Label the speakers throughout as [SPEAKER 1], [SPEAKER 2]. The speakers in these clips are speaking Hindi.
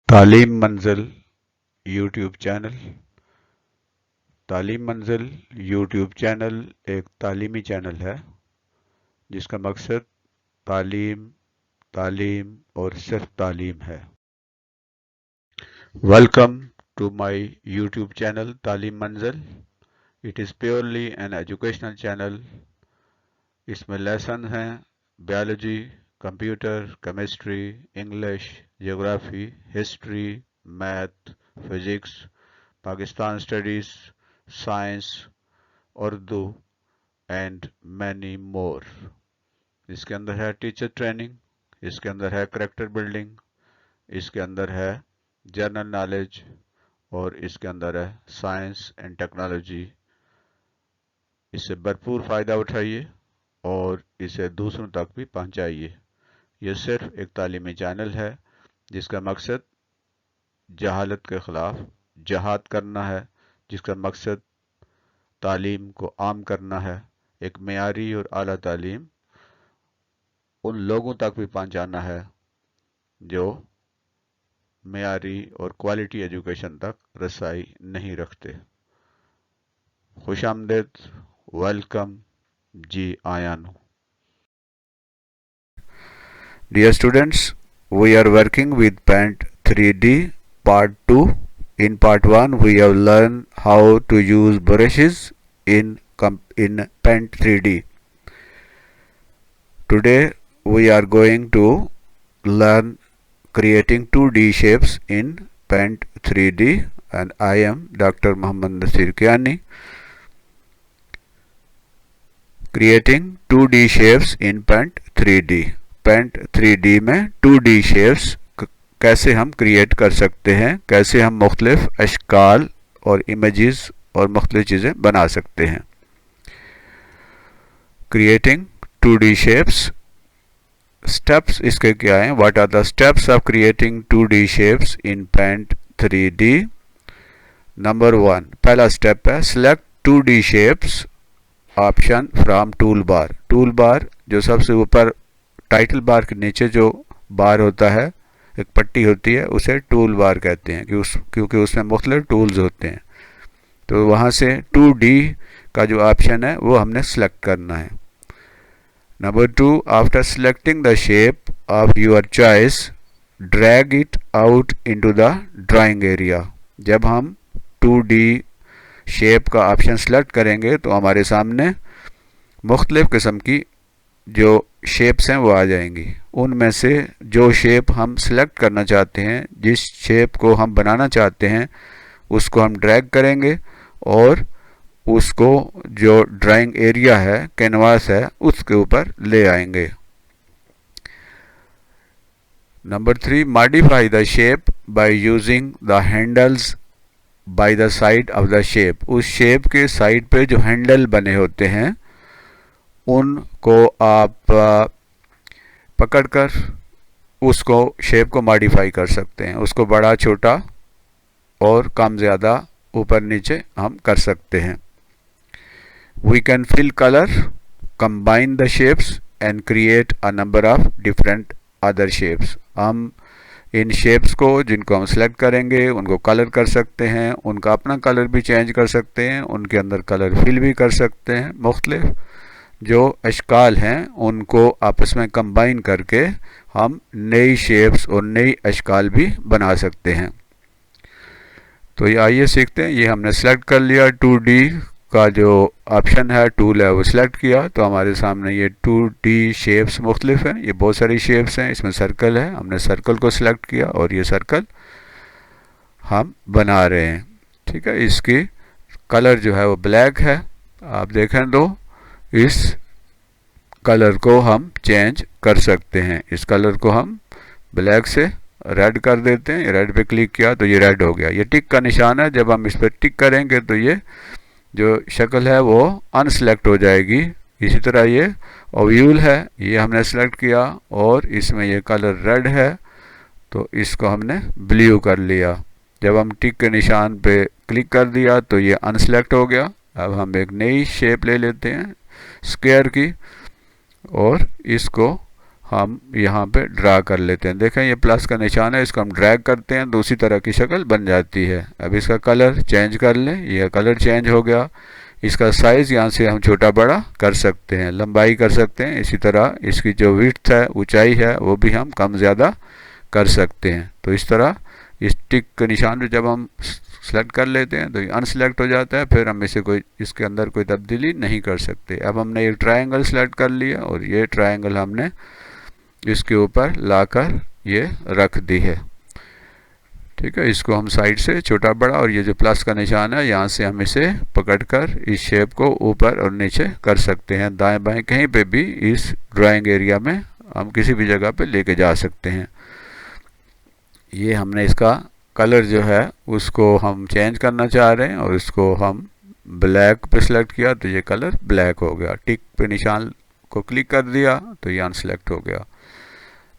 [SPEAKER 1] तालीम मंजिल यूट्यूब चैनल। तालीम मंजिल यूट्यूब चैनल एक तालीमी चैनल है जिसका मकसद तालीम, तालीम और सिर्फ तालीम है। Welcome to my YouTube channel Taleem Manzil. It is purely an educational channel. इसमें लेसन हैं biology, computer, chemistry, English, geography, history, math, physics, Pakistan studies, science, Urdu and many more. इसके अंदर है टीचर ट्रेनिंग, इसके अंदर है करेक्टर बिल्डिंग, इसके अंदर है जनरल नॉलेज और इसके अंदर है साइंस एंड टेक्नोलॉजी। इससे भरपूर फ़ायदा उठाइए और इसे दूसरों तक भी पहुंचाइए। यह सिर्फ एक तालीमी चैनल है जिसका मकसद जहालत के खिलाफ जहाद करना है, जिसका मकसद तालीम को आम करना है, एक मेयारी और आला तालीम उन लोगों तक भी पहुंचाना है जो मेयारी और क्वालिटी एजुकेशन तक रसाई नहीं रखते। खुशामदीद, वेलकम, जी आयान। Dear students, we are working with Paint 3D Part 2. In Part 1, we have learned how to use brushes in Paint 3D. Today, we are going to learn creating 2D shapes in Paint 3D, and I am Dr. Muhammad Nasir Kiani. Creating 2D shapes in Paint 3D. Paint 3D में 2D शेप्स कैसे हम क्रिएट कर सकते हैं, कैसे हम मुख्तलिफ अशकाल और इमेजेस और मुख्तलिफ चीज़ें बना सकते हैं। क्रिएटिंग 2D शेप्स, स्टेप्स इसके क्या हैं? What are the steps of creating 2D shapes in Paint 3D? Number 1, पहला स्टेप है select 2D shapes option from toolbar. Toolbar जो सबसे ऊपर टाइटल बार के नीचे जो बार होता है, एक पट्टी होती है, उसे टूल बार कहते हैं क्योंकि उसमें मुख्तलिफ टूल्स होते हैं। तो वहाँ से 2D का जो ऑप्शन है वो हमने सेलेक्ट करना है। Number 2, after selecting the shape of your choice drag it out into the drawing area. जब हम 2D शेप का ऑप्शन सेलेक्ट करेंगे तो हमारे सामने मुख्तलिफ किस्म की जो शेप्स हैं वो आ जाएंगी। उनमें से जो शेप हम सेलेक्ट करना चाहते हैं, जिस शेप को हम बनाना चाहते हैं, उसको हम ड्रैग करेंगे और उसको जो ड्राइंग एरिया है, कैनवास है, उसके ऊपर ले आएंगे। Number 3, modify the shape by using the handles by the side of the shape. उस शेप के साइड पे जो हैंडल बने होते हैं उनको आप पकड़कर उसको शेप को मॉडिफाई कर सकते हैं। उसको बड़ा, छोटा और कम ज़्यादा, ऊपर नीचे हम कर सकते हैं। We can fill colour, combine the shapes and create a number of different other shapes. हम इन शेप्स को जिनको हम सेलेक्ट करेंगे उनको कलर कर सकते हैं, उनका अपना कलर भी चेंज कर सकते हैं, उनके अंदर कलर फिल भी कर सकते हैं। मुख्तलिफ जो अशकाल हैं उनको आपस में कंबाइन करके हम नई शेप्स और नई अशकाल भी बना सकते हैं। तो ये आइए सीखते हैं। ये हमने सेलेक्ट कर लिया, 2D का जो ऑप्शन है, टूल है, वो सिलेक्ट किया तो हमारे सामने ये 2D शेप्स मुख्तलिफ हैं। ये बहुत सारी शेप्स हैं, इसमें सर्कल है, हमने सर्कल को सिलेक्ट किया और ये सर्कल हम बना रहे हैं। ठीक है, इसकी कलर जो है वो ब्लैक है। आप देखें तो इस कलर को हम चेंज कर सकते हैं। इस कलर को हम ब्लैक से रेड कर देते हैं। रेड पे क्लिक किया तो ये रेड हो गया। ये टिक का निशान है, जब हम इस पर टिक करेंगे तो ये जो शक्ल है वो अनसेलेक्ट हो जाएगी। इसी तरह ये ओव्यूल है, ये हमने सेलेक्ट किया और इसमें ये कलर रेड है तो इसको हमने ब्लू कर लिया। जब हम टिक के निशान पे क्लिक कर दिया तो ये अनसेलेक्ट हो गया। अब हम एक नई शेप ले लेते हैं स्क्वायर की और इसको हम यहाँ पे ड्रा कर लेते हैं। देखें ये प्लस का निशान है, इसको हम ड्रैग करते हैं, दूसरी तरह की शक्ल बन जाती है। अब इसका कलर चेंज कर लें, ये कलर चेंज हो गया। इसका साइज़ यहाँ से हम छोटा बड़ा कर सकते हैं, लंबाई कर सकते हैं। इसी तरह इसकी जो विड्थ है, ऊंचाई है, वो भी हम कम ज़्यादा कर सकते हैं। तो इस तरह इस टिक के निशान पे जब हम सेलेक्ट कर लेते हैं तो ये अनसेलेक्ट हो जाता है, फिर हम इसे कोई इसके अंदर कोई तब्दीली नहीं कर सकते। अब हमने एक ट्रायंगल सेलेक्ट कर लिया और ये ट्रायंगल हमने इसके ऊपर लाकर ये रख दी है। ठीक है, इसको हम साइड से छोटा बड़ा, और ये जो प्लस का निशान है यहाँ से हम इसे पकड़कर इस शेप को ऊपर और नीचे कर सकते हैं। दाएं बाएं कहीं पे भी इस ड्राइंग एरिया में हम किसी भी जगह पे लेके जा सकते हैं। ये हमने इसका कलर जो है उसको हम चेंज करना चाह रहे हैं और इसको हम ब्लैक पे सिलेक्ट किया तो ये कलर ब्लैक हो गया। टिक पे निशान को क्लिक कर दिया तो ये अनसेलेक्ट हो गया।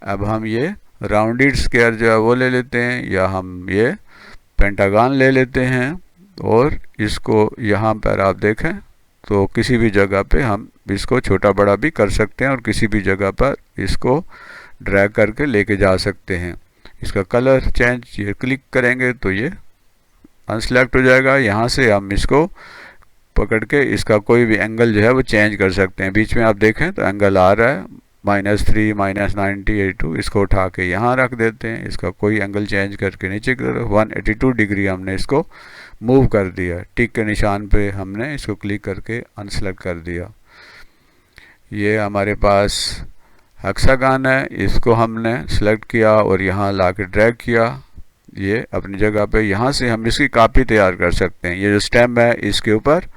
[SPEAKER 1] अब हम ये राउंडेड स्क्वायर जो है वो ले लेते हैं, या हम ये पेंटागन ले लेते हैं, और इसको यहाँ पर आप देखें तो किसी भी जगह पे हम इसको छोटा बड़ा भी कर सकते हैं और किसी भी जगह पर इसको ड्रैग करके लेके जा सकते हैं। इसका कलर चेंज ये क्लिक करेंगे तो ये अनसेलेक्ट हो जाएगा। यहाँ से हम इसको पकड़ के इसका कोई भी एंगल जो है वो चेंज कर सकते हैं। बीच में आप देखें तो एंगल आ रहा है -3, -90, 82, इसको उठा के यहाँ रख देते हैं। इसका कोई एंगल चेंज करके नीचे की तरफ 182 डिग्री हमने इसको मूव कर दिया। टिक के निशान पे हमने इसको क्लिक करके अनसेलेक्ट कर दिया। ये हमारे पास हेक्सागन है, इसको हमने सेलेक्ट किया और यहाँ ला के ड्रैग किया ये अपनी जगह पे। यहाँ से हम इसकी कॉपी तैयार कर सकते हैं। ये जो स्टैम्प है इसके ऊपर,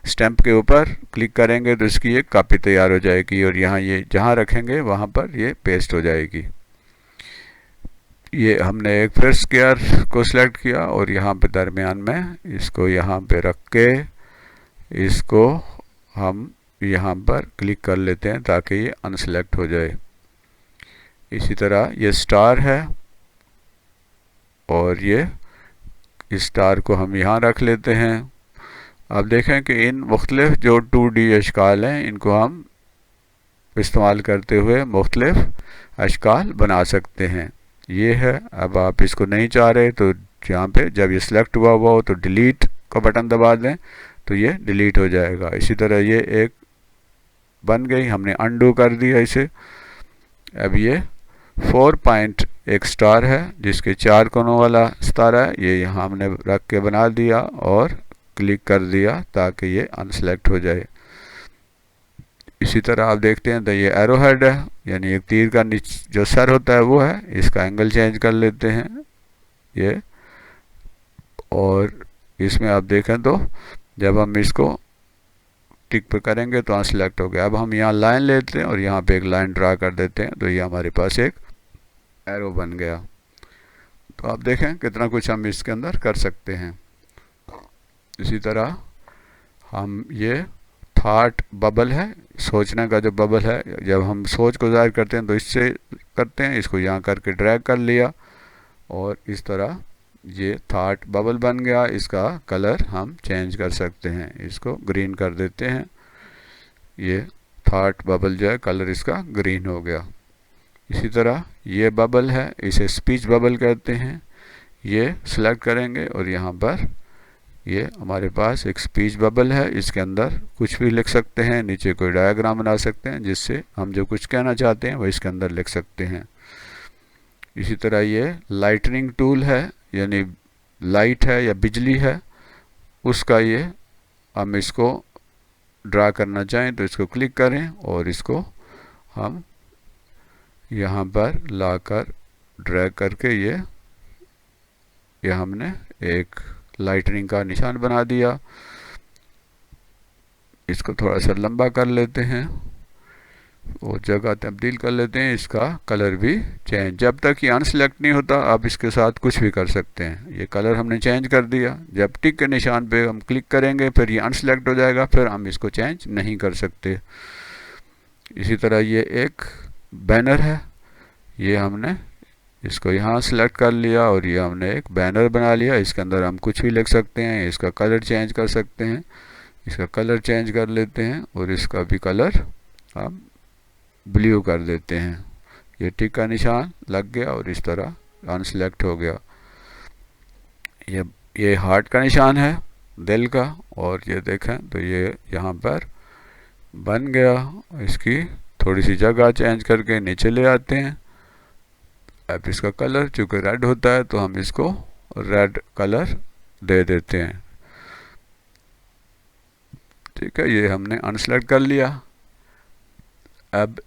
[SPEAKER 1] स्टैम्प के ऊपर क्लिक करेंगे तो इसकी एक कॉपी तैयार हो जाएगी, और यहाँ ये जहाँ रखेंगे वहाँ पर ये पेस्ट हो जाएगी। ये हमने एक फिर स्क्वायर को सिलेक्ट किया और यहाँ पे दरमियान में इसको यहाँ पे रख के इसको हम यहाँ पर क्लिक कर लेते हैं ताकि ये अनसेलेक्ट हो जाए। इसी तरह ये स्टार है और ये स्टार को हम यहाँ रख लेते हैं। अब देखें कि इन मुख्तलिफ जो 2D अशकाल हैं इनको हम इस्तेमाल करते हुए मुख्तलिफ अशकाल बना सकते हैं। ये है, अब आप इसको नहीं चाह रहे तो यहाँ पे जब ये सिलेक्ट हुआ हो तो डिलीट का बटन दबा दें तो ये डिलीट हो जाएगा। इसी तरह ये एक बन गई, हमने अनडू कर दिया इसे। अब ये 4 पॉइंट एक स्टार है जिसके 4 कोनों वाला सितारा है, ये यहाँ हमने रख के बना दिया और क्लिक कर दिया ताकि ये अनसेलेक्ट हो जाए। इसी तरह आप देखते हैं तो ये एरो हेड है, यानी एक तीर का जो सर होता है वो है, इसका एंगल चेंज कर लेते हैं ये, और इसमें आप देखें तो जब हम इसको टिक पे करेंगे तो अनसेलेक्ट हो गया। अब हम यहाँ लाइन लेते हैं और यहाँ पे एक लाइन ड्रा कर देते हैं तो ये हमारे पास एक एरो बन गया। तो आप देखें कितना कुछ हम इसके अंदर कर सकते हैं। इसी तरह हम ये थॉट बबल है, सोचने का जो बबल है, जब हम सोच को ज़ाहिर करते हैं तो इससे करते हैं, इसको यहाँ करके ड्रैग कर लिया और इस तरह ये थॉट बबल बन गया। इसका कलर हम चेंज कर सकते हैं, इसको ग्रीन कर देते हैं। ये थॉट बबल जो है कलर इसका ग्रीन हो गया। इसी तरह ये बबल है, इसे स्पीच बबल कहते हैं। ये सिलेक्ट करेंगे और यहाँ पर ये हमारे पास एक स्पीच बबल है, इसके अंदर कुछ भी लिख सकते हैं, नीचे कोई डायग्राम बना सकते हैं जिससे हम जो कुछ कहना चाहते हैं वो इसके अंदर लिख सकते हैं। इसी तरह ये लाइटनिंग टूल है, यानी लाइट है या बिजली है उसका, ये हम इसको ड्रा करना चाहें तो इसको क्लिक करें और इसको हम यहाँ पर लाकर ड्रैग करके ये हमने एक लाइटनिंग का निशान बना दिया। इसको थोड़ा सा लंबा कर लेते हैं और जगह तब्दील कर लेते हैं। इसका कलर भी चेंज, जब तक ये अनसेलेक्ट नहीं होता आप इसके साथ कुछ भी कर सकते हैं। ये कलर हमने चेंज कर दिया, जब टिक के निशान पे हम क्लिक करेंगे फिर ये अनसेलेक्ट हो जाएगा, फिर हम इसको चेंज नहीं कर सकते। इसी तरह ये एक बैनर है, ये हमने इसको यहाँ सेलेक्ट कर लिया और ये हमने एक बैनर बना लिया। इसके अंदर हम कुछ भी लिख सकते हैं, इसका कलर चेंज कर सकते हैं। इसका कलर चेंज कर लेते हैं और इसका भी कलर हम ब्लू कर देते हैं। ये टिक का निशान लग गया और इस तरह अनसिलेक्ट हो गया। ये हार्ट का निशान है दिल का, और ये देखें तो ये यहाँ पर बन गया। इसकी थोड़ी सी जगह चेंज करके नीचे ले आते हैं। अब इसका कलर चूँकि रेड होता है तो हम इसको रेड कलर दे देते हैं। ठीक है, ये हमने अनसेलेक्ट कर लिया। अब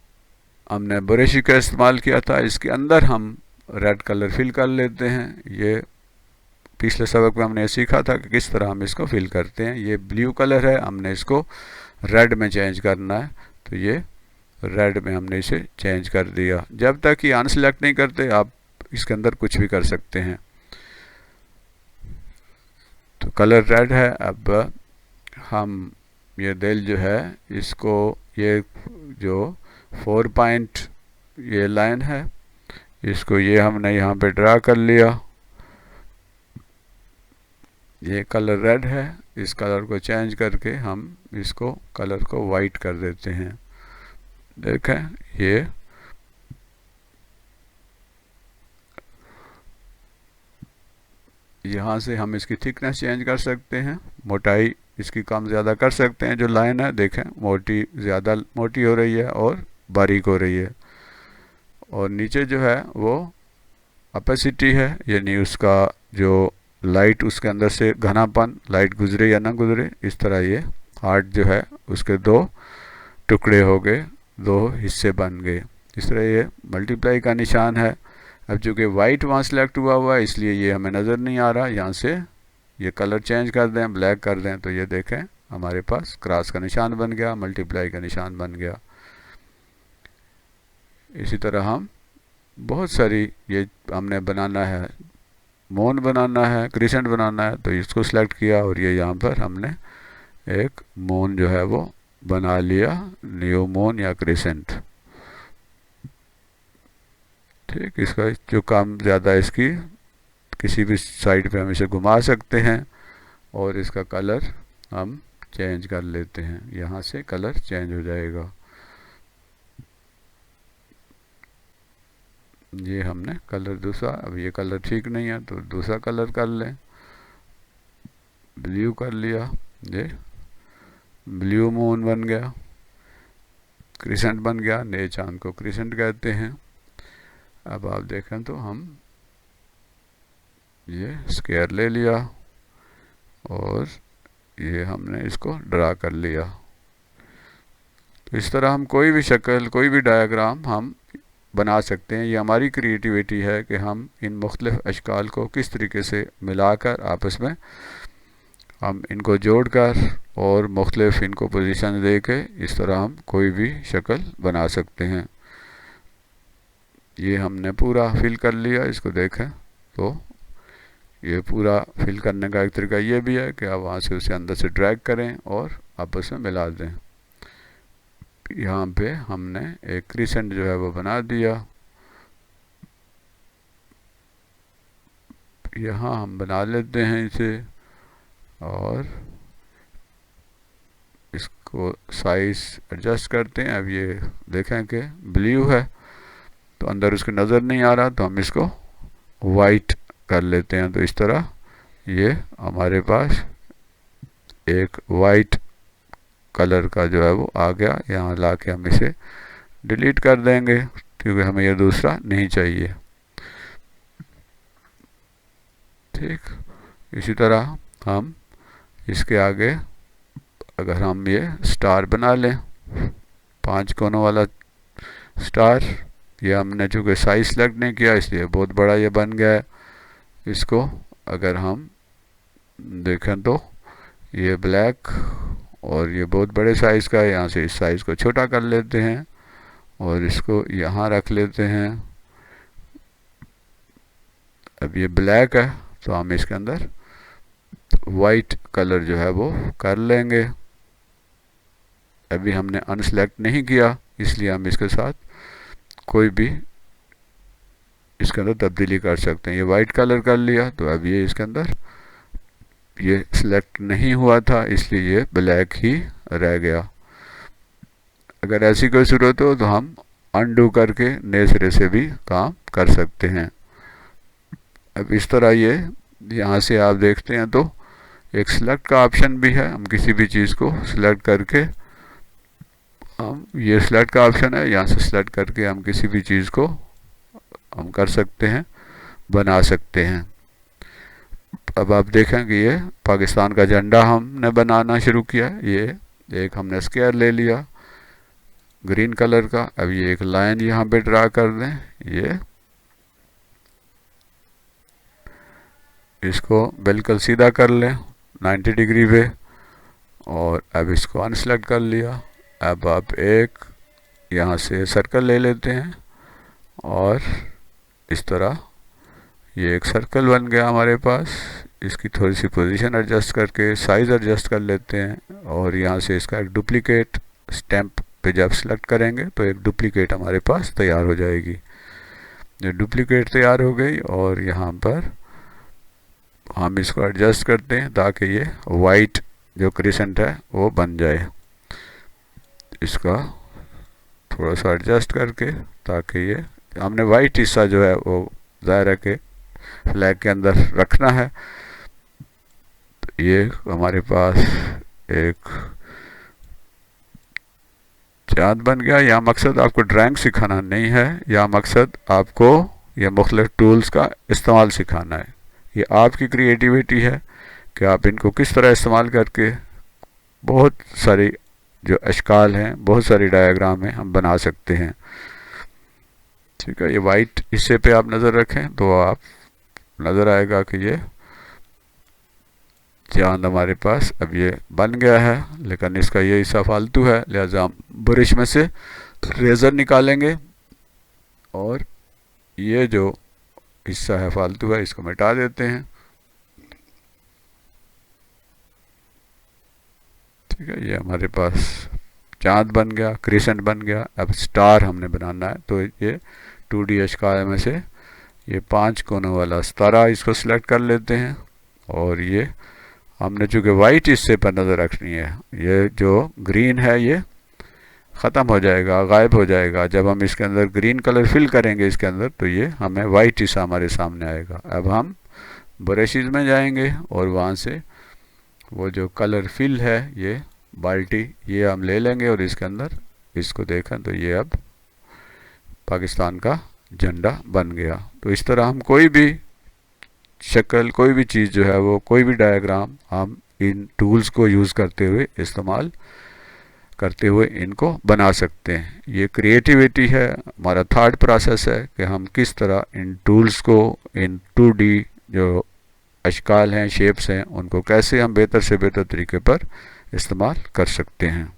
[SPEAKER 1] हमने ब्रश का इस्तेमाल किया था, इसके अंदर हम रेड कलर फिल कर लेते हैं। ये पिछले सबक में हमने सीखा था कि किस तरह हम इसको फिल करते हैं। ये ब्लू कलर है, हमने इसको रेड में चेंज करना है, तो ये रेड में हमने इसे चेंज कर दिया। जब तक ये अनसेलेक्ट नहीं करते आप इसके अंदर कुछ भी कर सकते हैं। तो कलर रेड है। अब हम ये दिल जो है इसको, ये जो 4 पॉइंट ये लाइन है, इसको ये हमने यहाँ पे ड्रा कर लिया। ये कलर रेड है, इस कलर को चेंज करके हम इसको कलर को वाइट कर देते हैं। देखें, ये यहाँ से हम इसकी थिकनेस चेंज कर सकते हैं, मोटाई इसकी कम ज़्यादा कर सकते हैं। जो लाइन है देखें, मोटी ज़्यादा मोटी हो रही है और बारीक हो रही है। और नीचे जो है वो अपेसिटी है, यानी उसका जो लाइट उसके अंदर से घनापन, लाइट गुजरे या ना गुजरे, इस तरह ये हार्ट जो है उसके 2 टुकड़े हो गए, 2 हिस्से बन गए। इस तरह ये मल्टीप्लाई का निशान है। अब चूँकि वाइट वहाँ सेलेक्ट हुआ है इसलिए ये हमें नज़र नहीं आ रहा। यहाँ से ये कलर चेंज कर दें, ब्लैक कर दें, तो ये देखें हमारे पास क्रॉस का निशान बन गया, मल्टीप्लाई का निशान बन गया। इसी तरह हम बहुत सारी, ये हमने बनाना है, मोन बनाना है, क्रिसेंट बनाना है, तो इसको सिलेक्ट किया और ये यहाँ पर हमने एक मोन जो है वो बना लिया, न्यू मोन या क्रिसेंट। ठीक, इसका जो काम ज़्यादा, इसकी किसी भी साइड पे हम इसे घुमा सकते हैं और इसका कलर हम चेंज कर लेते हैं। यहाँ से कलर चेंज हो जाएगा। ये हमने कलर दूसरा, अब ये कलर ठीक नहीं है तो दूसरा कलर कर लें। ब्लू कर लिया, ये ब्लू मून बन गया, क्रिसेंट बन गया। नए चांद को क्रिसेंट कहते हैं। अब आप देखें तो हम ये स्क्वायर ले लिया और ये हमने इसको ड्रा कर लिया। तो इस तरह हम कोई भी शक्ल, कोई भी डायग्राम हम बना सकते हैं। ये हमारी क्रिएटिविटी है कि हम इन मुख्तलिफ अशकाल को किस तरीके से मिलाकर आपस में हम इनको जोड़कर और मुख्तलिफ इनको पोजीशन दे के इस तरह हम कोई भी शक्ल बना सकते हैं। ये हमने पूरा फिल कर लिया। इसको देखें तो ये पूरा फिल करने का एक तरीका ये भी है कि आप वहाँ से उसे अंदर से ड्रैग करें और आपस में मिला दें। यहाँ पे हमने एक क्रिसेंट जो है वो बना दिया। यहाँ हम बना लेते हैं इसे और इसको साइज एडजस्ट करते हैं। अब ये देखें कि ब्लू है तो अंदर उसकी नज़र नहीं आ रहा, तो हम इसको वाइट कर लेते हैं। तो इस तरह ये हमारे पास एक वाइट कलर का जो है वो आ गया। यहाँ ला के हम इसे डिलीट कर देंगे क्योंकि हमें ये दूसरा नहीं चाहिए। ठीक, इसी तरह हम इसके आगे अगर हम ये स्टार बना लें, 5 कोनों वाला स्टार, ये हमने चूँकि साइज सेलेक्ट नहीं किया इसलिए बहुत बड़ा ये बन गया है। इसको अगर हम देखें तो ये ब्लैक और ये बहुत बड़े साइज़ का है। यहाँ से इस साइज़ को छोटा कर लेते हैं और इसको यहाँ रख लेते हैं। अब ये ब्लैक है तो हम इसके अंदर वाइट कलर जो है वो कर लेंगे। अभी हमने अनसेलेक्ट नहीं किया इसलिए हम इसके साथ कोई भी इसके अंदर तब्दीली कर सकते हैं। ये वाइट कलर कर लिया तो अब ये इसके अंदर ये सिलेक्ट नहीं हुआ था इसलिए ये ब्लैक ही रह गया। अगर ऐसी कोई ज़रूरत हो तो हम अनडू करके नए सिरे से भी काम कर सकते हैं। अब इस तरह ये यहाँ से आप देखते हैं तो एक सिलेक्ट का ऑप्शन भी है। हम किसी भी चीज़ को सिलेक्ट करके हम, ये सिलेक्ट का ऑप्शन है, यहाँ से सिलेक्ट करके हम किसी भी चीज़ को हम कर सकते हैं, बना सकते हैं। अब आप देखें कि ये पाकिस्तान का झंडा हमने बनाना शुरू किया। ये एक हमने स्क्वायर ले लिया ग्रीन कलर का। अब ये एक लाइन यहाँ पे ड्रा कर दें, ये इसको बिल्कुल सीधा कर लें 90 डिग्री पे, और अब इसको अनसेलेक्ट कर लिया। अब आप एक यहाँ से सर्कल ले लेते हैं और इस तरह ये एक सर्कल बन गया हमारे पास। इसकी थोड़ी सी पोजीशन एडजस्ट करके साइज़ एडजस्ट कर लेते हैं, और यहाँ से इसका एक डुप्लीकेट स्टैम्प पे जब सेलेक्ट करेंगे तो एक डुप्लीकेट हमारे पास तैयार हो जाएगी। जो डुप्लीकेट तैयार हो गई, और यहाँ पर हम इसको एडजस्ट करते हैं ताकि ये वाइट जो क्रिसेंट है वो बन जाए। इसका थोड़ा सा एडजस्ट करके, ताकि ये हमने वाइट हिस्सा जो है वो ज़ाहिर है कि फ्लैग के अंदर रखना है। तो ये हमारे पास एक चाँद बन गया। यहाँ मकसद आपको ड्राइंग सिखाना नहीं है, या मकसद आपको ये मुख्तलिफ टूल्स का इस्तेमाल सिखाना है। ये आपकी क्रिएटिविटी है कि आप इनको किस तरह इस्तेमाल करके बहुत सारी जो अशकाल हैं, बहुत सारी डायग्राम हैं, हम बना सकते हैं। ठीक है, ये वाइट हिस्से पे आप नज़र रखें तो आप नज़र आएगा कि ये चाँद हमारे पास अब ये बन गया है, लेकिन इसका ये हिस्सा फालतू है, लिहाजा हम ब्रश में से रेज़र निकालेंगे और ये जो हिस्सा है फालतू है इसको मिटा देते हैं। ठीक है, ये हमारे पास चाँद बन गया, क्रिसेंट बन गया। अब स्टार हमने बनाना है, तो ये 2D अशकाल में से ये 5 कोनों वाला सितारा इसको सिलेक्ट कर लेते हैं, और ये हमने चूँकि वाइट हिस्से पर नज़र रखनी है, ये जो ग्रीन है ये ख़त्म हो जाएगा, गायब हो जाएगा। जब हम इसके अंदर ग्रीन कलर फिल करेंगे इसके अंदर, तो ये हमें वाइट हिस्सा हमारे सामने आएगा। अब हम ब्रशेज़ में जाएंगे और वहाँ से वो जो कलर फिल है, ये बाल्टी, ये हम ले लेंगे और इसके अंदर इसको देखें तो ये अब पाकिस्तान का झंडा बन गया। तो इस तरह हम कोई भी शक्ल, कोई भी चीज़ जो है वो, कोई भी डायग्राम हम इन टूल्स को यूज़ करते हुए, इस्तेमाल करते हुए इनको बना सकते हैं। ये क्रिएटिविटी है, हमारा थर्ड प्रोसेस है कि हम किस तरह इन टूल्स को, इन 2D जो अशकाल हैं, शेप्स हैं, उनको कैसे हम बेहतर से बेहतर तरीके पर इस्तेमाल कर सकते हैं।